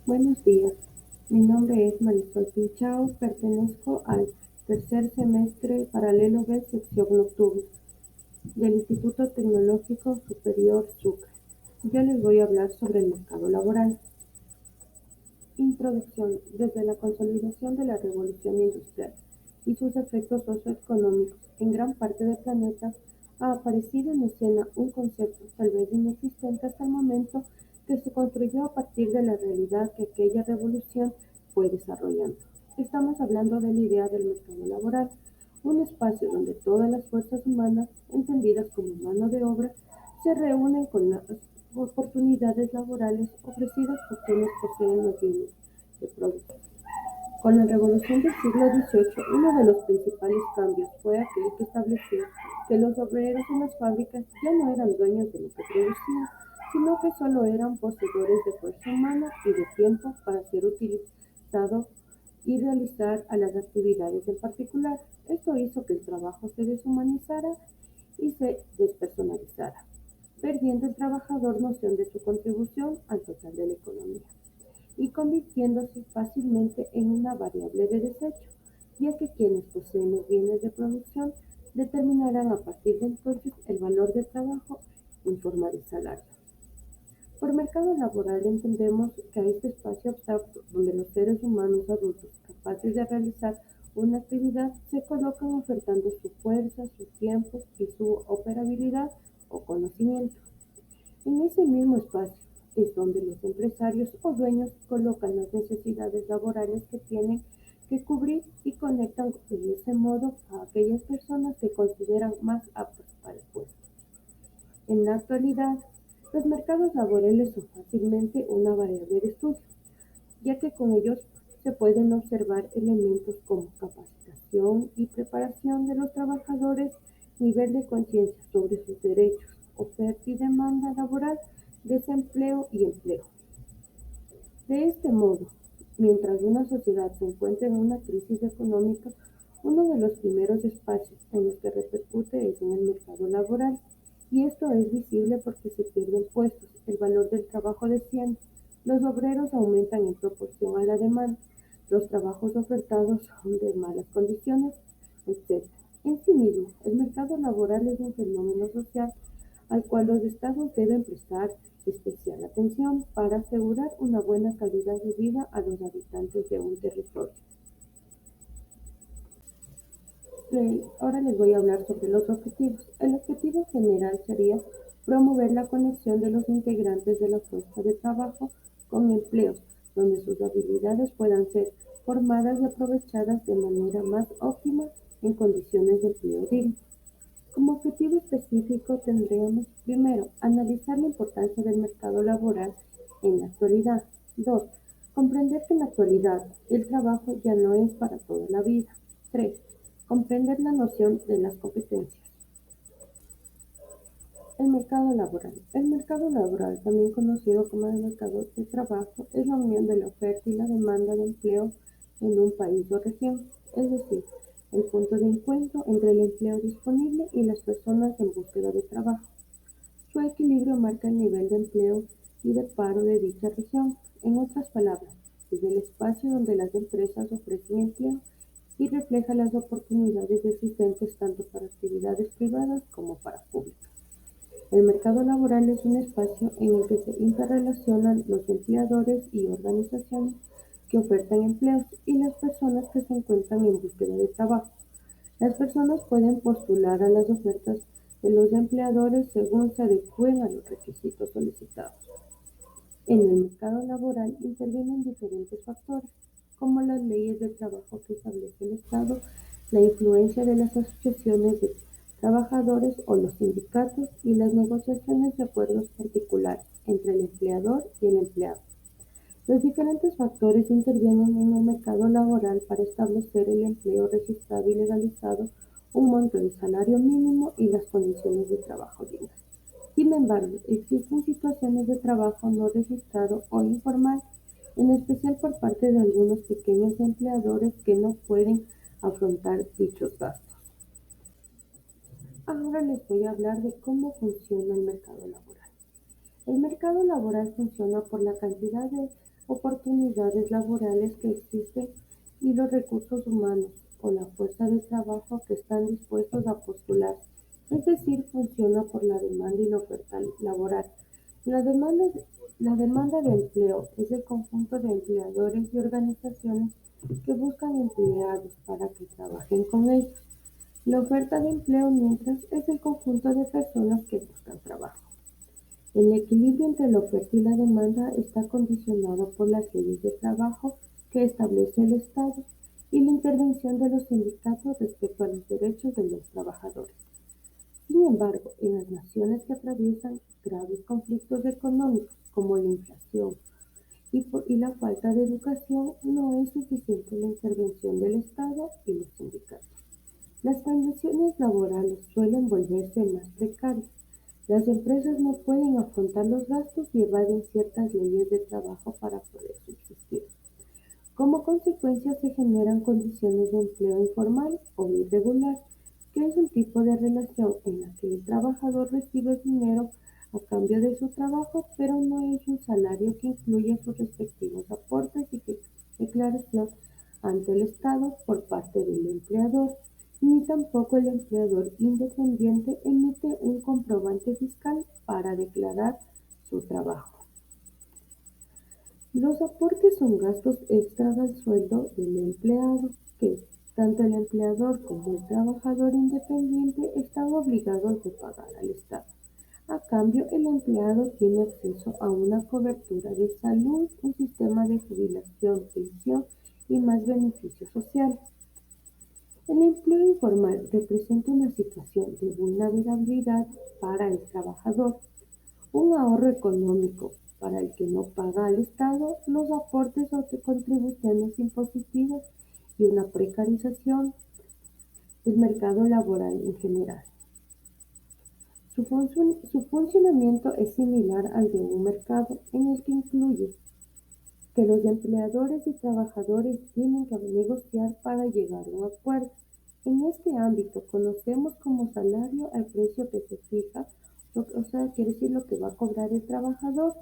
Buenos días, mi nombre es Marisol Pinchao, pertenezco al tercer semestre paralelo B, sección nocturna, del Instituto Tecnológico Superior Sucre. Yo les voy a hablar sobre el mercado laboral. Introducción. Desde la consolidación de la revolución industrial y sus efectos socioeconómicos en gran parte del planeta, ha aparecido en escena un concepto tal vez inexistente hasta el momento, que se construyó a partir de la realidad que aquella revolución fue desarrollando. Estamos hablando de la idea del mercado laboral, un espacio donde todas las fuerzas humanas, entendidas como mano de obra, se reúnen con las oportunidades laborales ofrecidas por quienes poseen los bienes de producción. Con la revolución del siglo XVIII, uno de los principales cambios fue aquel que estableció que los obreros en las fábricas ya no eran dueños de lo que producían, sino que solo eran poseedores de fuerza humana y de tiempo para ser utilizado y realizar a las actividades en particular. Esto hizo que el trabajo se deshumanizara y se despersonalizara, perdiendo el trabajador noción de su contribución al total de la economía y convirtiéndose fácilmente en una variable de desecho, ya que quienes poseen los bienes de producción determinarán a partir de entonces el valor del trabajo en forma de salario. Por mercado laboral entendemos que a este espacio abstracto donde los seres humanos adultos capaces de realizar una actividad se colocan ofertando su fuerza, su tiempo y su operabilidad o conocimiento. En ese mismo espacio es donde los empresarios o dueños colocan las necesidades laborales que tienen que cubrir y conectan de ese modo a aquellas personas que consideran más aptas para el puesto. En la actualidad, los mercados laborales son fácilmente una variable de estudio, ya que con ellos se pueden observar elementos como capacitación y preparación de los trabajadores, nivel de conciencia sobre sus derechos, oferta y demanda laboral, desempleo y empleo. De este modo, mientras una sociedad se encuentra en una crisis económica, uno de los primeros espacios en los que repercute es en el mercado laboral, y esto es visible porque se pierden puestos, el valor del trabajo desciende, los obreros aumentan en proporción a la demanda, los trabajos ofertados son de malas condiciones, etc. En sí mismo, el mercado laboral es un fenómeno social al cual los estados deben prestar especial atención para asegurar una buena calidad de vida a los habitantes de un territorio. Ahora les voy a hablar sobre los objetivos. El objetivo general sería promover la conexión de los integrantes de la fuerza de trabajo con empleos, donde sus habilidades puedan ser formadas y aprovechadas de manera más óptima en condiciones de empleo digno. Como objetivo específico tendríamos, primero, analizar la importancia del mercado laboral en la actualidad. 2. Comprender que en la actualidad el trabajo ya no es para toda la vida. 3. Comprender la noción de las competencias. El mercado laboral. El mercado laboral, también conocido como el mercado de trabajo, es la unión de la oferta y la demanda de empleo en un país o región, es decir, el punto de encuentro entre el empleo disponible y las personas en búsqueda de trabajo. Su equilibrio marca el nivel de empleo y de paro de dicha región. En otras palabras, es el espacio donde las empresas ofrecen empleo y refleja las oportunidades existentes tanto para actividades privadas como para públicas. El mercado laboral es un espacio en el que se interrelacionan los empleadores y organizaciones que ofertan empleos y las personas que se encuentran en búsqueda de trabajo. Las personas pueden postular a las ofertas de los empleadores según se adecúen a los requisitos solicitados. En el mercado laboral intervienen diferentes factores, como las leyes de trabajo que establece el Estado, la influencia de las asociaciones de trabajadores o los sindicatos y las negociaciones de acuerdos particulares entre el empleador y el empleado. Los diferentes factores intervienen en el mercado laboral para establecer el empleo registrado y legalizado, un monto de salario mínimo y las condiciones de trabajo dignas. Sin embargo, existen situaciones de trabajo no registrado o informal, en especial por parte de algunos pequeños empleadores que no pueden afrontar dichos gastos. Ahora les voy a hablar de cómo funciona el mercado laboral. El mercado laboral funciona por la cantidad de oportunidades laborales que existen y los recursos humanos o la fuerza de trabajo que están dispuestos a postular. Es decir, funciona por la demanda y la oferta laboral. La demanda, la demanda de empleo es el conjunto de empleadores y organizaciones que buscan empleados para que trabajen con ellos. La oferta de empleo, mientras, es el conjunto de personas que buscan trabajo. El equilibrio entre la oferta y la demanda está condicionado por las leyes de trabajo que establece el Estado y la intervención de los sindicatos respecto a los derechos de los trabajadores. Sin embargo, en las naciones que atraviesan graves conflictos económicos como la inflación y la falta de educación, no es suficiente la intervención del Estado y los sindicatos. Las condiciones laborales suelen volverse más precarias. Las empresas no pueden afrontar los gastos y evaden ciertas leyes de trabajo para poder subsistir. Como consecuencia se generan condiciones de empleo informal o irregular, que es un tipo de relación en la que el trabajador recibe dinero a cambio de su trabajo, pero no es un salario que incluye sus respectivos aportes y declaración ante el Estado por parte del empleador, ni tampoco el empleador independiente emite un comprobante fiscal para declarar su trabajo. Los aportes son gastos extras al sueldo del empleado que tanto el empleador como el trabajador independiente están obligados de pagar al Estado. A cambio, el empleado tiene acceso a una cobertura de salud, un sistema de jubilación, pensión y más beneficios sociales. El empleo informal representa una situación de vulnerabilidad para el trabajador, un ahorro económico para el que no paga al Estado los aportes o contribuciones impositivas y una precarización del mercado laboral en general. Su funcionamiento es similar al de un mercado en el que incluye que los empleadores y trabajadores tienen que negociar para llegar a un acuerdo. En este ámbito conocemos como salario al precio que se fija, o sea, quiere decir lo que va a cobrar el trabajador.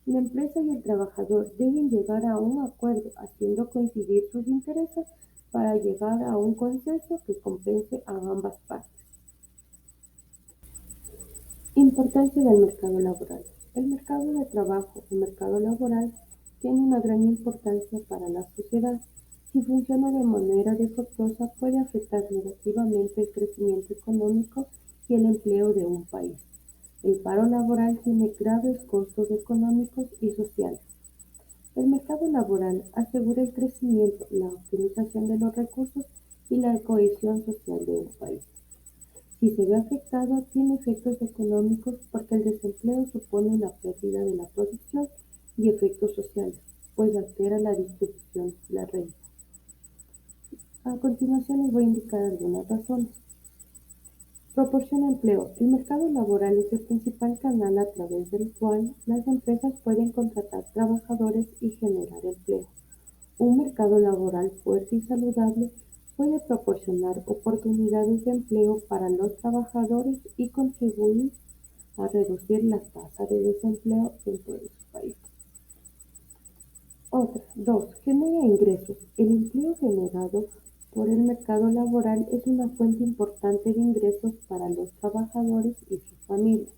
La empresa y el trabajador deben llegar a un acuerdo haciendo coincidir sus intereses para llegar a un consenso que compense a ambas partes. Importancia del mercado laboral. El mercado de trabajo o mercado laboral tiene una gran importancia para la sociedad. Si funciona de manera defectuosa, puede afectar negativamente el crecimiento económico y el empleo de un país. El paro laboral tiene graves costos económicos y sociales. El mercado laboral asegura el crecimiento, la optimización de los recursos y la cohesión social de un país. Si se ve afectado, tiene efectos económicos porque el desempleo supone una pérdida de la producción y efectos sociales, pues altera la distribución de la renta. A continuación les voy a indicar algunas razones. Proporciona empleo. El mercado laboral es el principal canal a través del cual las empresas pueden contratar trabajadores y generar empleo. Un mercado laboral fuerte y saludable puede proporcionar oportunidades de empleo para los trabajadores y contribuir a reducir la tasa de desempleo dentro de su país. Otra, 2. Genera ingresos. El empleo generado por el mercado laboral es una fuente importante de ingresos para los trabajadores y sus familias.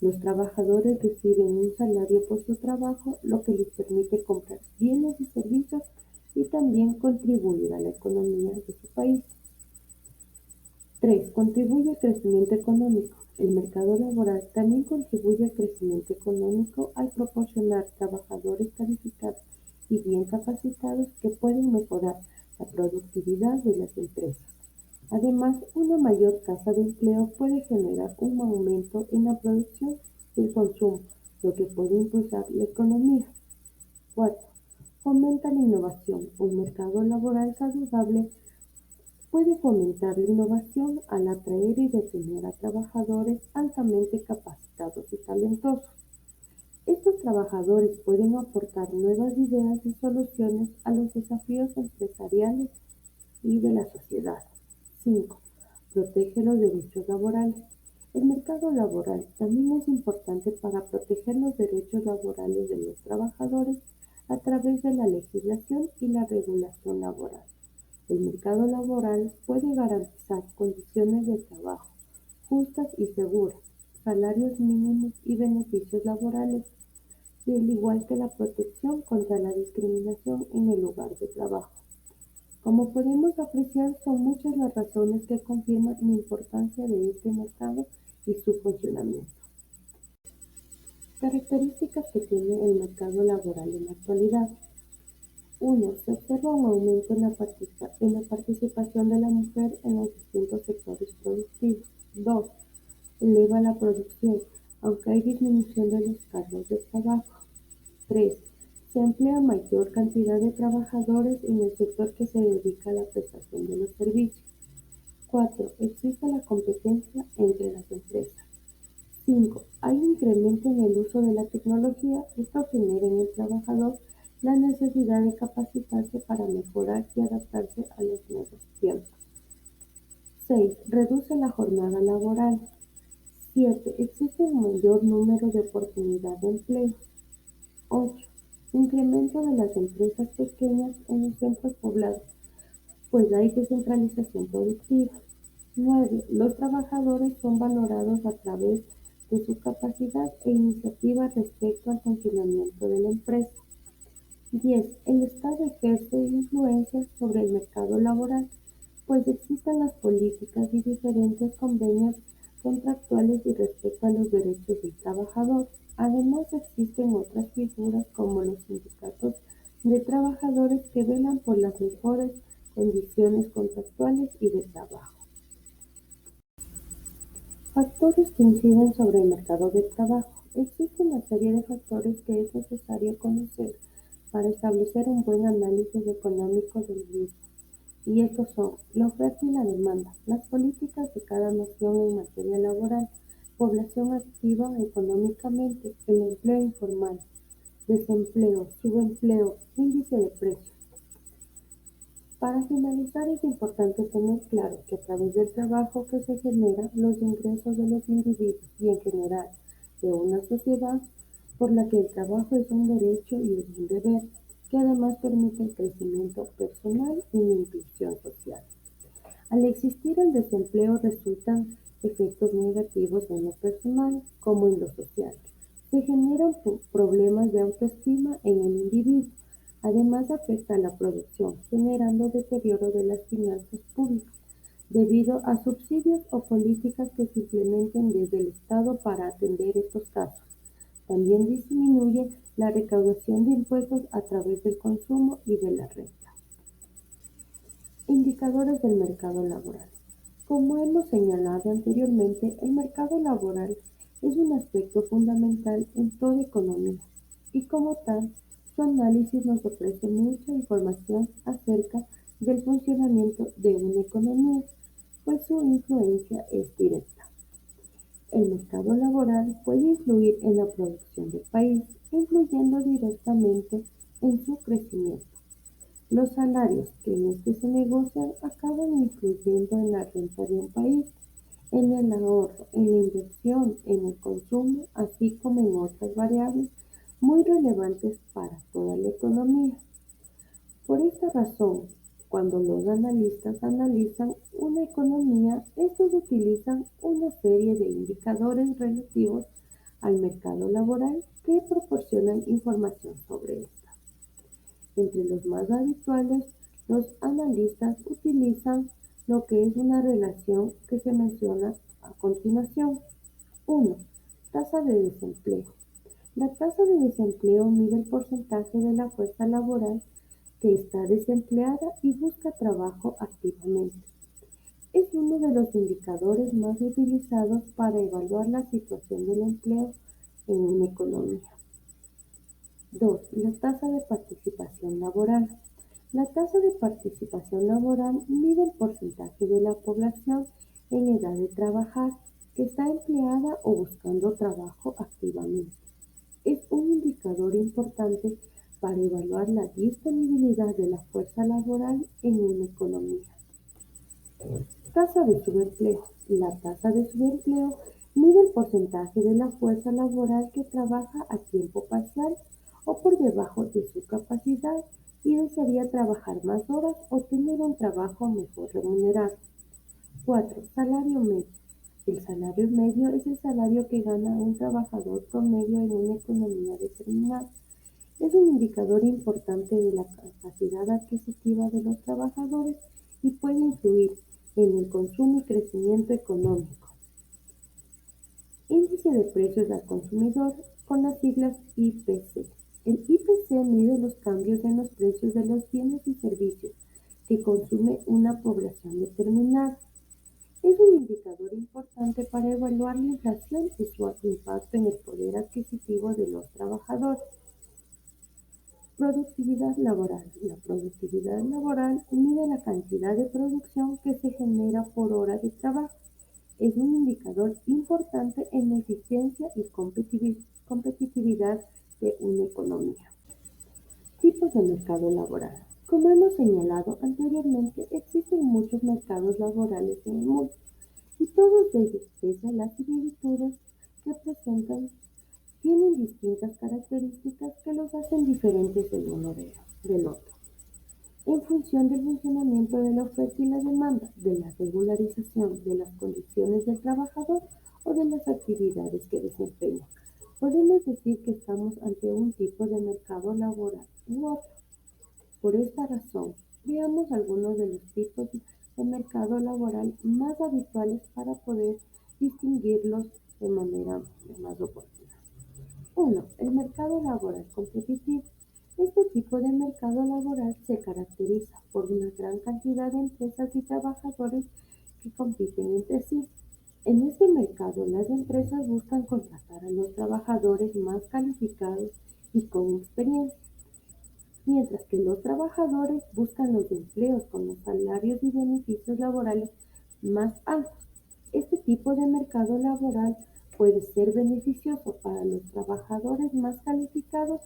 Los trabajadores reciben un salario por su trabajo, lo que les permite comprar bienes y servicios y también contribuir a la economía de su país. 3. Contribuye al crecimiento económico. El mercado laboral también contribuye al crecimiento económico al proporcionar trabajadores calificados y bien capacitados que pueden mejorar la productividad de las empresas. Además, una mayor tasa de empleo puede generar un aumento en la producción y el consumo, lo que puede impulsar la economía. 4. Fomenta la innovación. Un mercado laboral saludable puede fomentar la innovación al atraer y retener a trabajadores altamente capacitados y talentosos. Estos trabajadores pueden aportar nuevas ideas y soluciones a los desafíos empresariales y de la sociedad. 5. Protege los derechos laborales. El mercado laboral también es importante para proteger los derechos laborales de los trabajadores a través de la legislación y la regulación laboral. El mercado laboral puede garantizar condiciones de trabajo justas y seguras, salarios mínimos y beneficios laborales, y al igual que la protección contra la discriminación en el lugar de trabajo. Como podemos apreciar, son muchas las razones que confirman la importancia de este mercado y su funcionamiento. Características que tiene el mercado laboral en la actualidad. 1. Se observa un aumento en la participación de la mujer en los distintos sectores productivos. 2. Eleva la producción, aunque hay disminución de los cargos de trabajo. 3. Se emplea mayor cantidad de trabajadores en el sector que se dedica a la prestación de los servicios. 4. Existe la competencia entre las empresas. 5. Hay un incremento en el uso de la tecnología. Esto genera en el trabajador la necesidad de capacitarse para mejorar y adaptarse a los nuevos tiempos. 6. Reduce la jornada laboral. 7. Existe un mayor número de oportunidades de empleo. 8. Incremento de las empresas pequeñas en los centros poblados, pues hay descentralización productiva. 9. Los trabajadores son valorados a través de su capacidad e iniciativa respecto al funcionamiento de la empresa. 10. El Estado ejerce influencia sobre el mercado laboral, pues existen las políticas y diferentes convenios contractuales y respecto a los derechos del trabajador. Además, existen otras figuras como los sindicatos de trabajadores que velan por las mejores condiciones contractuales y de trabajo. Factores que inciden sobre el mercado de trabajo. Existe una serie de factores que es necesario conocer para establecer un buen análisis económico del mismo. Y estos son la oferta y la demanda, las políticas de cada nación en materia laboral, población activa económicamente, el empleo informal, desempleo, subempleo, índice de precios. Para finalizar, es importante tener claro que a través del trabajo que se genera, los ingresos de los individuos y en general de una sociedad, por la que el trabajo es un derecho y es un deber, que además permite el crecimiento personal y la inclusión social. Al existir el desempleo resultan efectos negativos en lo personal como en lo social. Se generan problemas de autoestima en el individuo. Además afecta a la producción, generando deterioro de las finanzas públicas, debido a subsidios o políticas que se implementen desde el Estado para atender estos casos. También disminuye la recaudación de impuestos a través del consumo y de la renta. Indicadores del mercado laboral. Como hemos señalado anteriormente, el mercado laboral es un aspecto fundamental en toda economía y como tal, su análisis nos ofrece mucha información acerca del funcionamiento de una economía, pues su influencia es directa. El mercado laboral puede influir en la producción del país, influyendo directamente en su crecimiento. Los salarios que en este se negocian acaban influyendo en la renta de un país, en el ahorro, en la inversión, en el consumo, así como en otras variables muy relevantes para toda la economía. Por esta razón, cuando los analistas analizan una economía, estos utilizan una serie de indicadores relativos al mercado laboral que proporcionan información sobre esta. Entre los más habituales, los analistas utilizan lo que es una relación que se menciona a continuación. 1. Tasa de desempleo. La tasa de desempleo mide el porcentaje de la fuerza laboral que está desempleada y busca trabajo activamente. Es uno de los indicadores más utilizados para evaluar la situación del empleo en una economía. 2. La tasa de participación laboral. La tasa de participación laboral mide el porcentaje de la población en edad de trabajar que está empleada o buscando trabajo activamente. Es un indicador importante para evaluar la disponibilidad de la fuerza laboral en una economía. Tasa de subempleo. La tasa de subempleo mide el porcentaje de la fuerza laboral que trabaja a tiempo parcial o por debajo de su capacidad y desearía trabajar más horas o tener un trabajo mejor remunerado. 4. Salario medio. El salario medio es el salario que gana un trabajador promedio en una economía determinada. Es un indicador importante de la capacidad adquisitiva de los trabajadores y puede influir en el consumo y crecimiento económico. Índice de precios al consumidor, con las siglas IPC. El IPC mide los cambios en los precios de los bienes y servicios que consume una población determinada. Es un indicador importante para evaluar la inflación y su impacto en el poder adquisitivo de los trabajadores. Productividad laboral. La productividad laboral mide la cantidad de producción que se genera por hora de trabajo. Es un indicador importante en la eficiencia y competitividad de una economía. Tipos de mercado laboral. Como hemos señalado anteriormente, existen muchos mercados laborales en el mundo y todos ellos, pese a las similitudes que presentan, tienen distintas características que los hacen diferentes el uno del otro. En función del funcionamiento de la oferta y la demanda, de la regularización de las condiciones del trabajador o de las actividades que desempeña, podemos decir que estamos ante un tipo de mercado laboral u otro. Por esta razón, veamos algunos de los tipos de mercado laboral más habituales para poder distinguirlos de manera más oportuna. 1. El mercado laboral competitivo. Este tipo de mercado laboral se caracteriza por una gran cantidad de empresas y trabajadores que compiten entre sí. En este mercado, las empresas buscan contratar a los trabajadores más calificados y con experiencia, mientras que los trabajadores buscan los empleos con los salarios y beneficios laborales más altos. Este tipo de mercado laboral puede ser beneficioso para los trabajadores más calificados,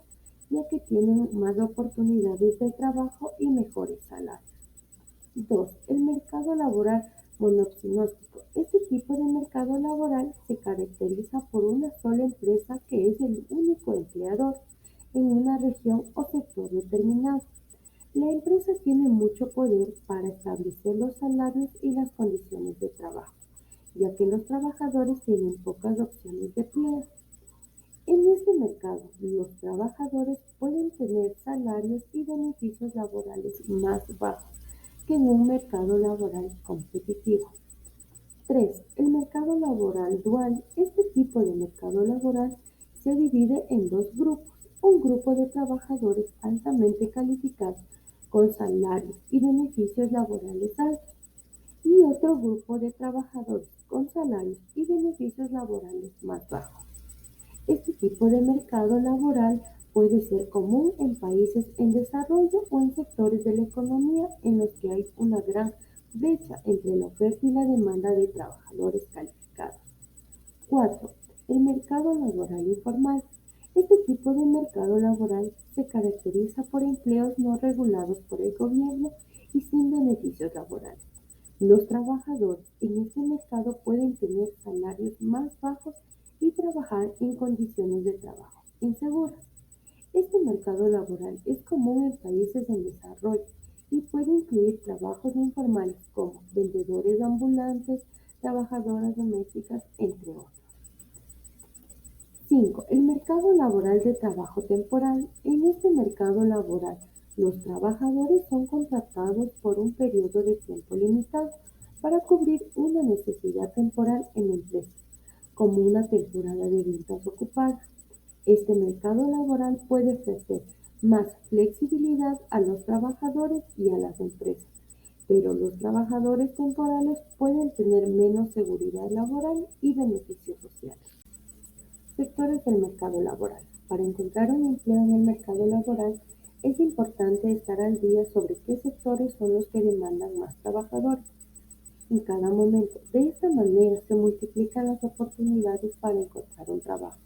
ya que tienen más oportunidades de trabajo y mejores salarios. 2. El mercado laboral monopsonóstico. Este tipo de mercado laboral se caracteriza por una sola empresa que es el único empleador en una región o sector determinado. La empresa tiene mucho poder para establecer los salarios y las condiciones de trabajo, ya que los trabajadores tienen pocas opciones de empleo. En este mercado, los trabajadores pueden tener salarios y beneficios laborales más bajos que en un mercado laboral competitivo. 3. El mercado laboral dual. Este tipo de mercado laboral se divide en dos grupos. Un grupo de trabajadores altamente calificados con salarios y beneficios laborales altos y otro grupo de trabajadores con salarios y beneficios laborales más bajos. Este tipo de mercado laboral puede ser común en países en desarrollo o en sectores de la economía en los que hay una gran brecha entre la oferta y la demanda de trabajadores calificados. 4. El mercado laboral informal. Este tipo de mercado laboral se caracteriza por empleos no regulados por el gobierno y sin beneficios laborales. Los trabajadores en este mercado pueden tener salarios más bajos y trabajar en condiciones de trabajo inseguras. Este mercado laboral es común en países en desarrollo y puede incluir trabajos informales como vendedores ambulantes, trabajadoras domésticas, entre otros. 5. El mercado laboral de trabajo temporal. En este mercado laboral, los trabajadores son contratados por un periodo de tiempo limitado para cubrir una necesidad temporal en la empresa, como una temporada de ventas ocupada. Este mercado laboral puede ofrecer más flexibilidad a los trabajadores y a las empresas, pero los trabajadores temporales pueden tener menos seguridad laboral y beneficios sociales. Sectores del mercado laboral. Para encontrar un empleo en el mercado laboral, es importante estar al día sobre qué sectores son los que demandan más trabajadores en cada momento. De esta manera se multiplican las oportunidades para encontrar un trabajo.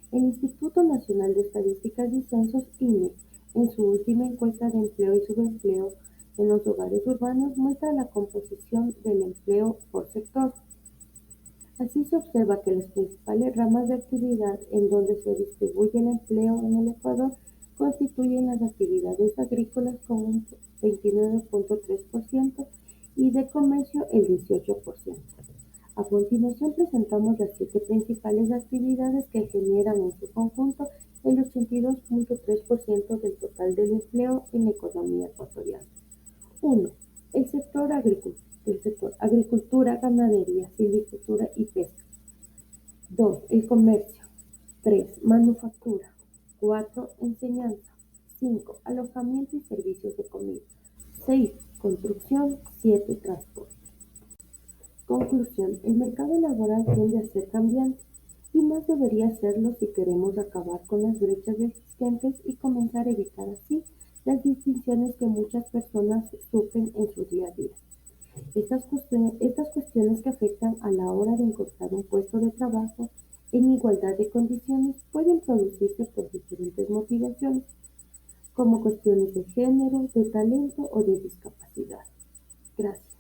El Instituto Nacional de Estadísticas y Censos, INE, en su última encuesta de empleo y subempleo en los hogares urbanos, muestra la composición del empleo por sector. Así se observa que las principales ramas de actividad en donde se distribuye el empleo en el Ecuador constituyen las actividades agrícolas con un 29,3% y de comercio el 18%. A continuación presentamos las siete principales actividades que generan en su conjunto el 82,3% del total del empleo en la economía ecuatoriana. 1. El sector agricultura, ganadería, silvicultura y pesca. 2. El comercio. 3. Manufactura. 4. Enseñanza. 5. Alojamiento y servicios de comida. 6. Construcción. 7. Transporte. Conclusión: el mercado laboral tiende a ser cambiante, y más debería serlo si queremos acabar con las brechas existentes y comenzar a evitar así las distinciones que muchas personas sufren en su día a día. Estas cuestiones que afectan a la hora de encontrar un puesto de trabajo en igualdad de condiciones pueden producirse por diferentes motivaciones, como cuestiones de género, de talento o de discapacidad. Gracias.